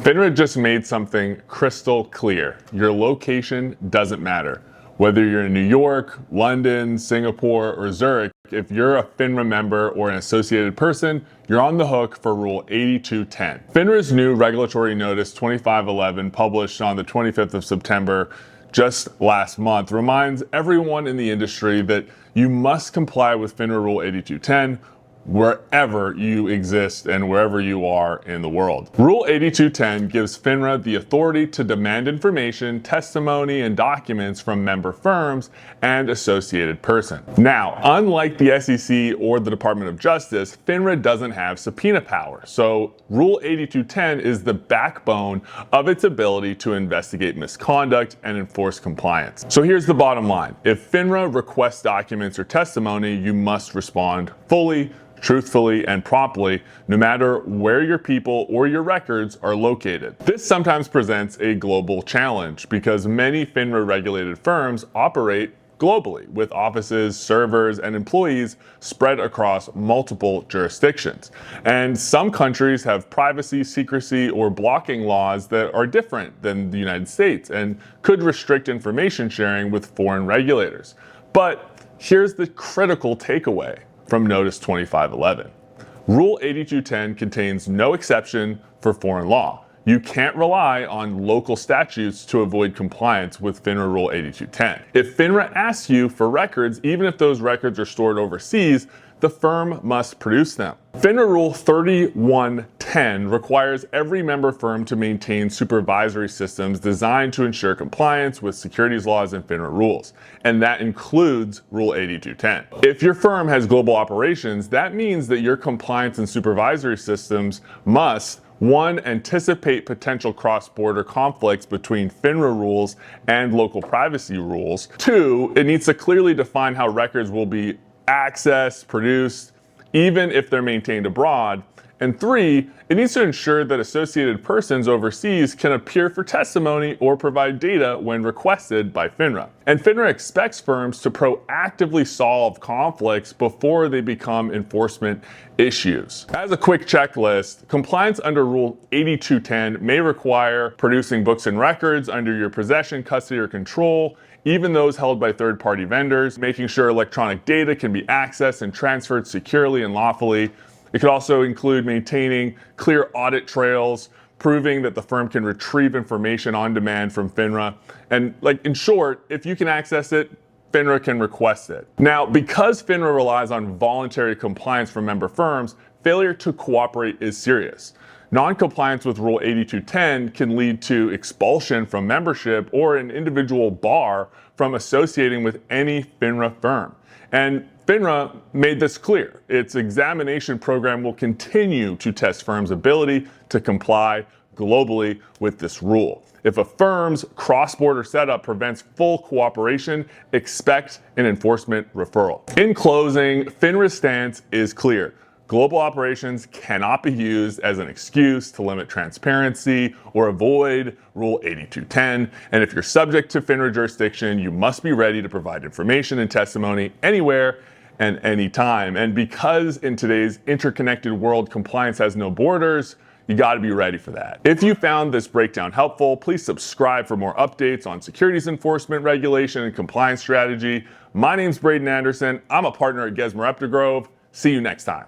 FINRA just made something crystal clear. Your location doesn't matter. Whether you're in New York, London, Singapore, or Zurich, if you're a FINRA member or an associated person, you're on the hook for Rule 8210. FINRA's new regulatory notice 2511, published on the 25th of September, just last month, reminds everyone in the industry that you must comply with FINRA Rule 8210 wherever you exist and wherever you are in the world. Rule 8210 gives FINRA the authority to demand information, testimony, and documents from member firms and associated persons. Now, unlike the SEC or the Department of Justice, FINRA doesn't have subpoena power, so Rule 8210 is the backbone of its ability to investigate misconduct and enforce compliance. So here's the bottom line. If FINRA requests documents or testimony, you must respond fully, truthfully, and promptly, no matter where your people or your records are located. This sometimes presents a global challenge because many FINRA regulated firms operate globally with offices, servers, and employees spread across multiple jurisdictions. And some countries have privacy, secrecy, or blocking laws that are different than the United States and could restrict information sharing with foreign regulators. But here's the critical takeaway from Notice 2511. Rule 8210 contains no exception for foreign law. You can't rely on local statutes to avoid compliance with FINRA Rule 8210. If FINRA asks you for records, even if those records are stored overseas, the firm must produce them. FINRA Rule 3110 requires every member firm to maintain supervisory systems designed to ensure compliance with securities laws and FINRA rules, and that includes Rule 8210. If your firm has global operations, that means that your compliance and supervisory systems must: 1. Anticipate potential cross-border conflicts between FINRA rules and local privacy rules. 2. It needs to clearly define how records will be accessed, produced, even if they're maintained abroad. And 3, it needs to ensure that associated persons overseas can appear for testimony or provide data when requested by FINRA. And FINRA expects firms to proactively solve conflicts before they become enforcement issues. As a quick checklist, compliance under Rule 8210 may require producing books and records under your possession, custody, or control, even those held by third-party vendors, making sure electronic data can be accessed and transferred securely and lawfully. It could also include maintaining clear audit trails, proving that the firm can retrieve information on demand from FINRA. And in short, if you can access it, FINRA can request it. Now, because FINRA relies on voluntary compliance from member firms, failure to cooperate is serious. Non-compliance with Rule 8210 can lead to expulsion from membership or an individual bar from associating with any FINRA firm. And FINRA made this clear. Its examination program will continue to test firms' ability to comply globally with this rule. If a firm's cross-border setup prevents full cooperation, expect an enforcement referral. In closing, FINRA's stance is clear. Global operations cannot be used as an excuse to limit transparency or avoid Rule 8210. And if you're subject to FINRA jurisdiction, you must be ready to provide information and testimony anywhere and anytime. And because in today's interconnected world, compliance has no borders, you got to be ready for that. If you found this breakdown helpful, please subscribe for more updates on securities enforcement, regulation, and compliance strategy. My name's Braden Anderson. I'm a partner at Gesmer Updegrove. See you next time.